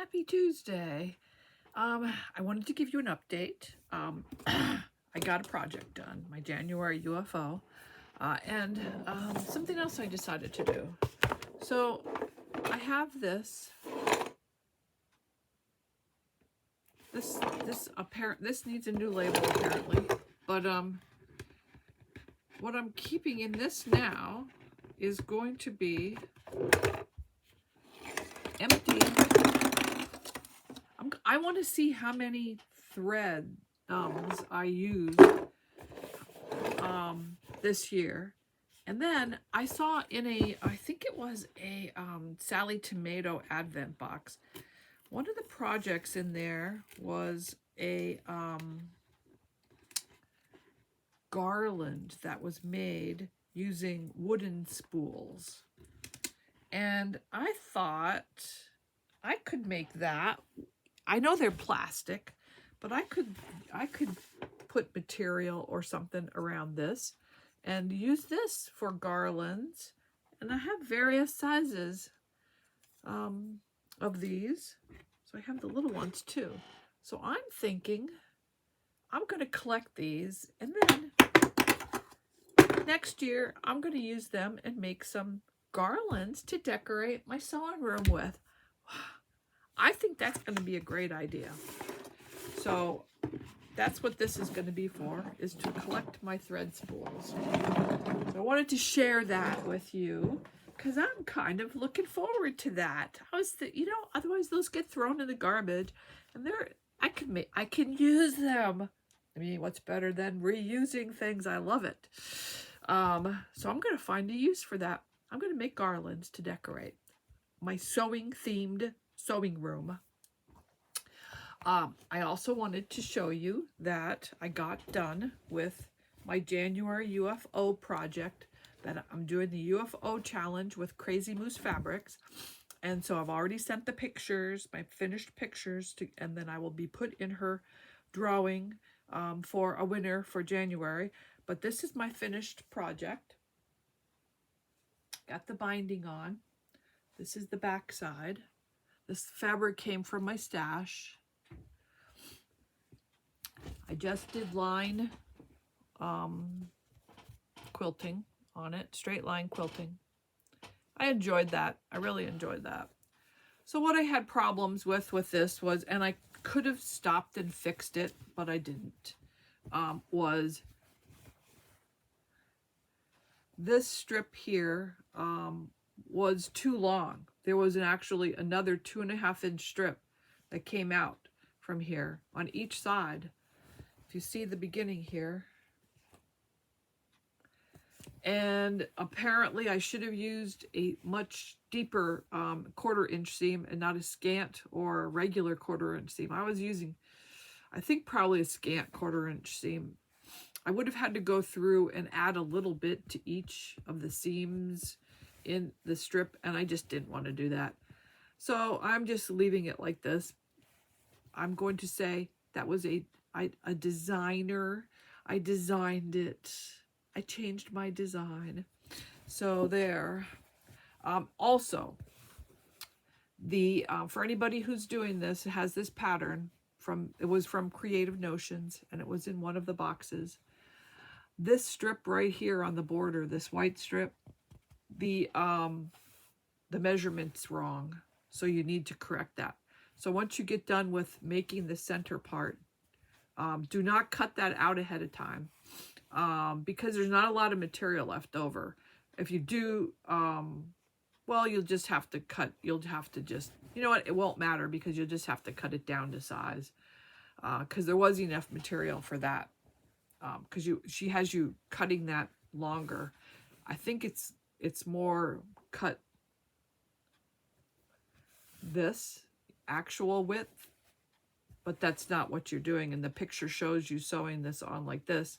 Happy Tuesday. I wanted to give you an update. I got a project done, my January UFO, and something else I decided to do. So I have this needs a new label apparently, but what I'm keeping in this now is going to be empty. I want to see how many threads I use this year. And then I saw in I think it was a Sally Tomato Advent box, one of the projects in there was a garland that was made using wooden spools. And I thought I could make that. I know they're plastic, but I could put material or something around this and use this for garlands. And I have various sizes of these. So I have the little ones too. So I'm thinking I'm going to collect these, and then next year I'm going to use them and make some garlands to decorate my sewing room with. I think that's going to be a great idea. So that's what this is going to be for, is to collect my thread spools. So I wanted to share that with you because I'm kind of looking forward to that. Otherwise those get thrown in the garbage, and I can use them. I mean, what's better than reusing things? I love it. So I'm going to find a use for that. I'm going to make garlands to decorate my sewing-themed sewing room. I also wanted to show you that I got done with my January UFO project, that I'm doing the UFO challenge with Crazy Moose Fabrics. And so I've already sent the pictures, my finished pictures, and then I will be put in her drawing for a winner for January. But this is my finished project. Got the binding on. This is the back side. This fabric came from my stash. I just did line quilting on it, straight line quilting. I enjoyed that. I really enjoyed that. So what I had problems with this was, and I could have stopped and fixed it, but I didn't, was this strip here was too long. There was actually another 2.5-inch strip that came out from here on each side. If you see the beginning here. And apparently I should have used a much deeper 1/4-inch seam and not a scant or regular 1/4-inch seam. I was using, I think, probably a scant 1/4-inch seam. I would have had to go through and add a little bit to each of the seams in the strip, and I just didn't want to do that. So I'm just leaving it like this. I'm going to say that was a designer. I designed it. I changed my design. So there. Also, for anybody who's doing this, it has this pattern it was from Creative Notions, and it was in one of the boxes. This strip right here on the border, this white strip, the measurement's wrong. So you need to correct that. So once you get done with making the center part, do not cut that out ahead of time. Because there's not a lot of material left over. If you do, well, you'll just have to cut, you know what, it won't matter because you'll just have to cut it down to size. Because there was enough material for that. Because she has you cutting that longer. I think it's more cut this actual width, but that's not what you're doing. And the picture shows you sewing this on like this.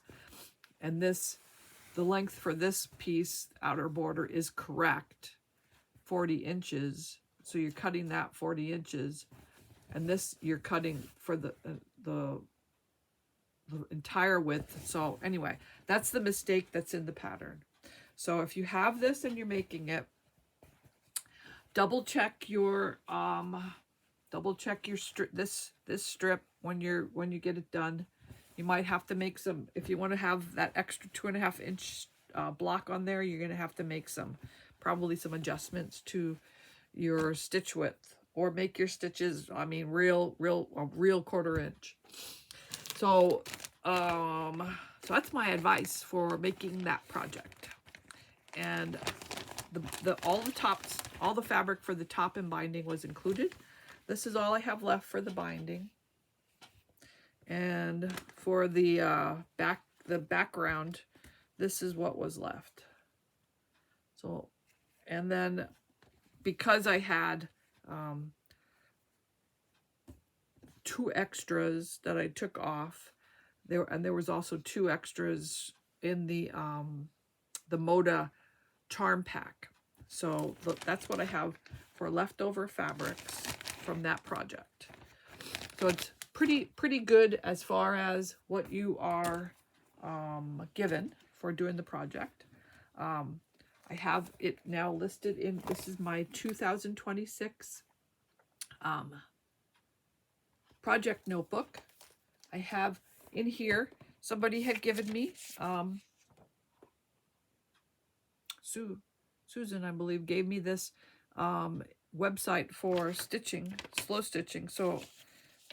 And the length for this piece, outer border, is correct, 40 inches. So you're cutting that 40 inches. And this you're cutting for the entire width. So anyway, that's the mistake that's in the pattern. So if you have this and you're making it, double check your double check your this strip when you get it done. You might have to make some, if you want to have that extra 2.5 inch block on there, you're going to have to make probably some adjustments to your stitch width, or make your stitches, I mean, a real 1/4 inch. So, so that's my advice for making that project. And all the fabric for the top and binding was included. This is all I have left for the binding. And for the background, this is what was left. So, and then because I had 2 extras that I took off, there was also 2 extras in the Moda charm pack. So that's what I have for leftover fabrics from that project. So it's pretty good as far as what you are given for doing the project. I have it now listed in, this is my 2026 project notebook. I have in here, somebody had given me, Susan, I believe, gave me this website for stitching, slow stitching. So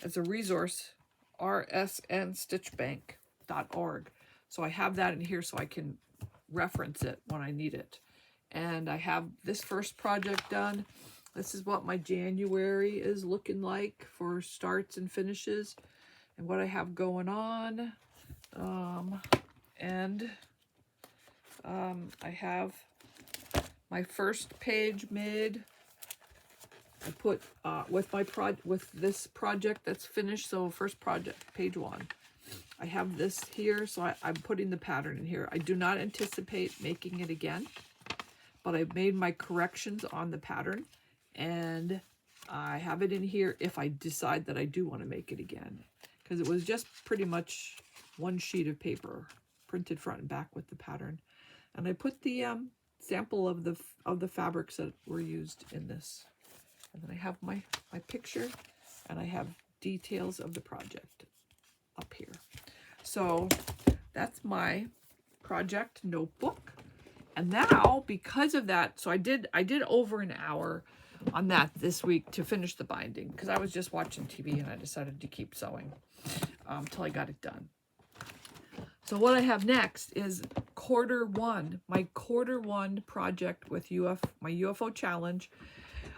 as a resource, rsnstitchbank.org. So I have that in here so I can reference it when I need it. And I have this first project done. This is what my January is looking like for starts and finishes and what I have going on. I have my first page made. I put with this project that's finished, so first project, page 1. I have this here, so I'm putting the pattern in here. I do not anticipate making it again, but I've made my corrections on the pattern, and I have it in here if I decide that I do want to make it again, because it was just pretty much 1 sheet of paper printed front and back with the pattern. And I put the sample of the fabrics that were used in this. And then I have my picture, and I have details of the project up here. So that's my project notebook. And now, because of that, so I did over an hour on that this week to finish the binding, because I was just watching TV and I decided to keep sewing till I got it done. So what I have next is quarter 1, my quarter 1 project with my UFO challenge.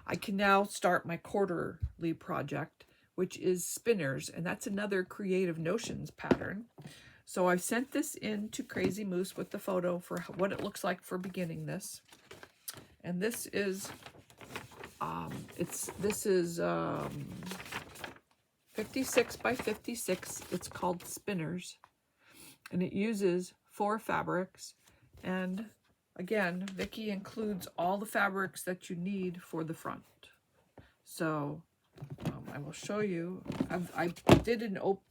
I can now start my quarterly project, which is spinners, and that's another Creative Notions pattern. So I sent this in to Crazy Moose with the photo for what it looks like for beginning this. And this is 56 by 56. It's called Spinners, and it uses 4 fabrics. And again, Vicki includes all the fabrics that you need for the front. So I will show you.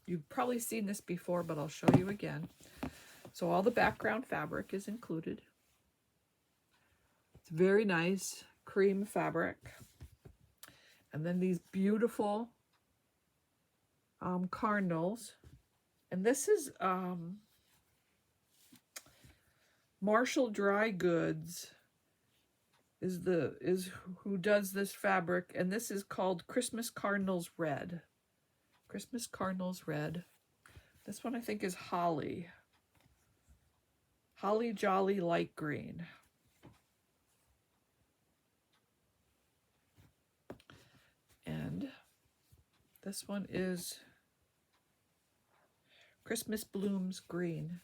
You've probably seen this before, but I'll show you again. So all the background fabric is included. It's very nice cream fabric. And then these beautiful cardinals. And this is Marshall Dry Goods is who does this fabric, and this is called Christmas Cardinals Red. Christmas Cardinals Red. This one I think is Holly Jolly Light Green. And this one is Christmas Blooms Green.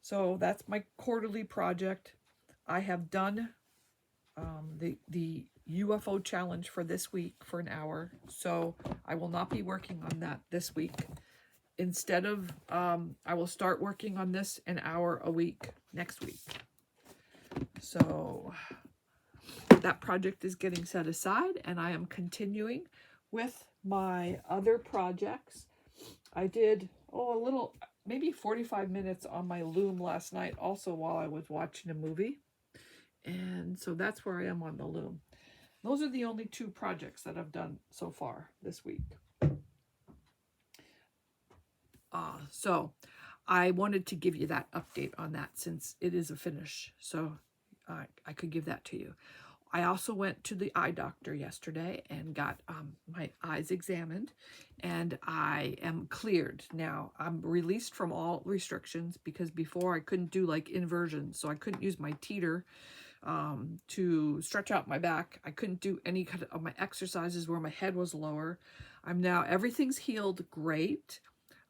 So that's my quarterly project. I have done the UFO challenge for this week for an hour, so I will not be working on that this week. Instead of, I will start working on this an hour a week next week. So that project is getting set aside, and I am continuing with my other projects. I did, maybe 45 minutes on my loom last night, also while I was watching a movie. And so that's where I am on the loom. those are the only 2 projects that I've done so far this week. So I wanted to give you that update on that since it is a finish. So I could give that to you. I also went to the eye doctor yesterday and got my eyes examined, and I am cleared. Now, I'm released from all restrictions because before I couldn't do like inversions, so I couldn't use my teeter to stretch out my back. I couldn't do any kind of my exercises where my head was lower. Everything's healed great.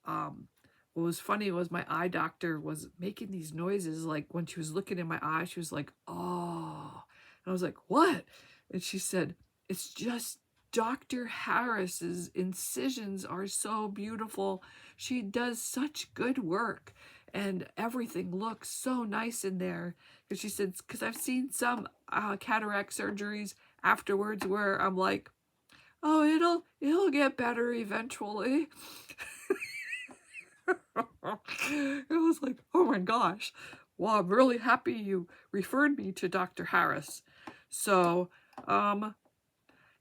What was funny was my eye doctor was making these noises, like when she was looking in my eye, she was like, oh. And I was like, what? And she said, it's just Dr. Harris's incisions are so beautiful. She does such good work and everything looks so nice in there. And she said, because I've seen some cataract surgeries afterwards where I'm like, oh, it'll get better eventually. It was like, oh my gosh. Well, I'm really happy you referred me to Dr. Harris. So,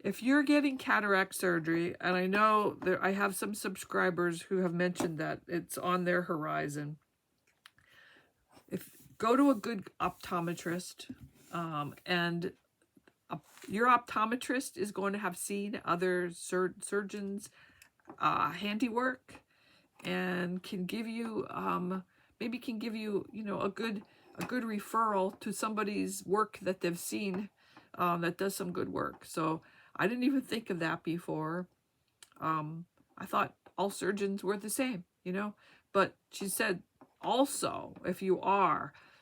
if you're getting cataract surgery, and I know that I have some subscribers who have mentioned that it's on their horizon, go to a good optometrist, and your optometrist is going to have seen other surgeons' handiwork, and can give you maybe can give you a good referral to somebody's work that they've seen that does some good work. So I didn't even think of that before. I thought all surgeons were the same, but she said also,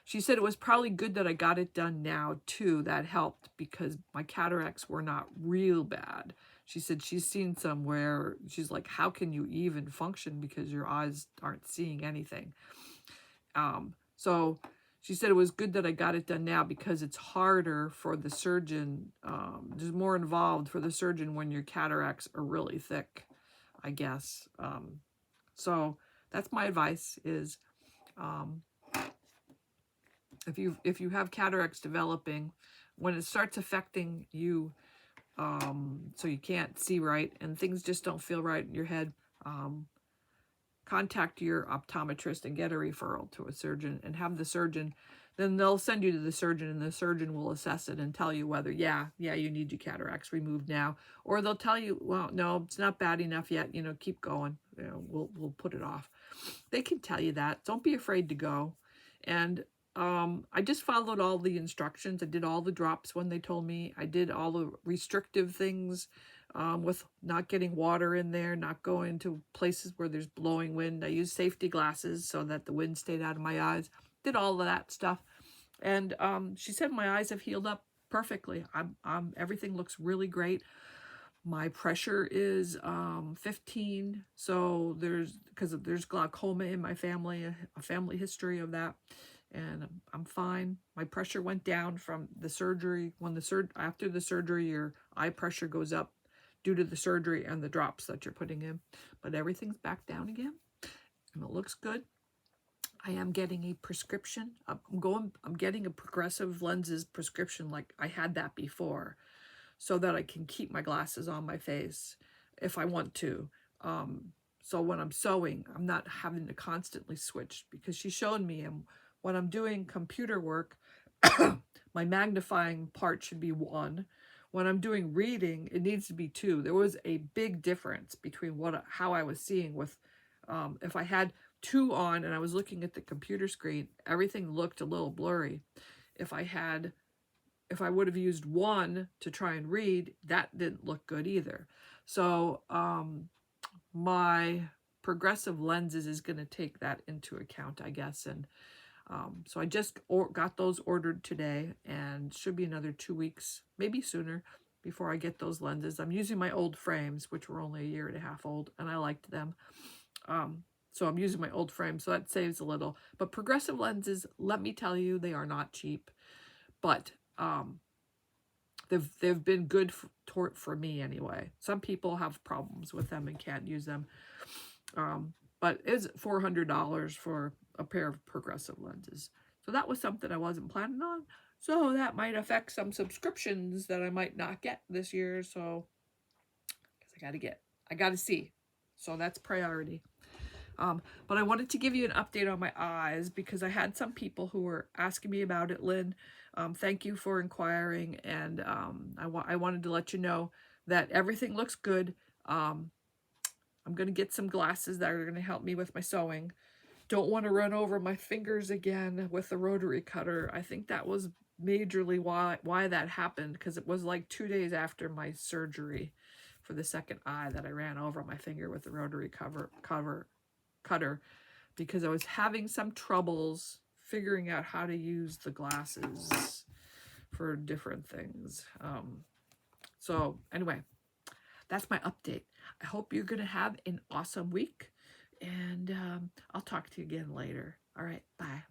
she said it was probably good that I got it done now too. That helped because my cataracts were not real bad. She said she's seen some where she's like, how can you even function because your eyes aren't seeing anything? So she said it was good that I got it done now because it's harder for the surgeon. There's more involved for the surgeon when your cataracts are really thick, I guess. So that's my advice is, if you have cataracts developing, when it starts affecting you, so you can't see right and things just don't feel right in your head, contact your optometrist and get a referral to a surgeon and have the surgeon, then they'll send you to the surgeon and the surgeon will assess it and tell you whether, yeah, you need your cataracts removed now, or they'll tell you, well, no, it's not bad enough yet, keep going, we'll put it off. They can tell you that. Don't be afraid to go. And I just followed all the instructions. I did all the drops when they told me. I did all the restrictive things with not getting water in there, not going to places where there's blowing wind. I used safety glasses so that the wind stayed out of my eyes. Did all of that stuff. And she said my eyes have healed up perfectly. Everything looks really great. My pressure is 15. So because there's glaucoma in my family, a family history of that. And I'm fine. My pressure went down from the surgery. After the surgery, your eye pressure goes up due to the surgery and the drops that you're putting in. But everything's back down again, and it looks good. I am getting a prescription. I'm getting a progressive lenses prescription, like I had that before, so that I can keep my glasses on my face if I want to. So when I'm sewing, I'm not having to constantly switch, because she showed me when I'm doing computer work, my magnifying part should be 1. When I'm doing reading, it needs to be 2. There was a big difference between how I was seeing with, if I had 2 on and I was looking at the computer screen, everything looked a little blurry. If I would have used 1 to try and read, that didn't look good either. So my progressive lenses is going to take that into account, I guess. And so I just got those ordered today, and should be another 2 weeks, maybe sooner, before I get those lenses. I'm using my old frames, which were only 1.5 years old, and I liked them. So I'm using my old frames, so that saves a little. But progressive lenses, let me tell you, they are not cheap. But they've been good for me anyway. Some people have problems with them and can't use them. But it's $400 for a pair of progressive lenses. So that was something I wasn't planning on. So that might affect some subscriptions that I might not get this year. So, because I got to see. So that's priority. But I wanted to give you an update on my eyes because I had some people who were asking me about it, Lynn. Thank you for inquiring. And I wanted to let you know that everything looks good. I'm going to get some glasses that are going to help me with my sewing. Don't want to run over my fingers again with the rotary cutter. I think that was majorly why that happened, because it was like 2 days after my surgery for the second eye that I ran over my finger with the rotary cutter because I was having some troubles figuring out how to use the glasses for different things. So anyway, that's my update. I hope you're going to have an awesome week, and I'll talk to you again later. All right, bye.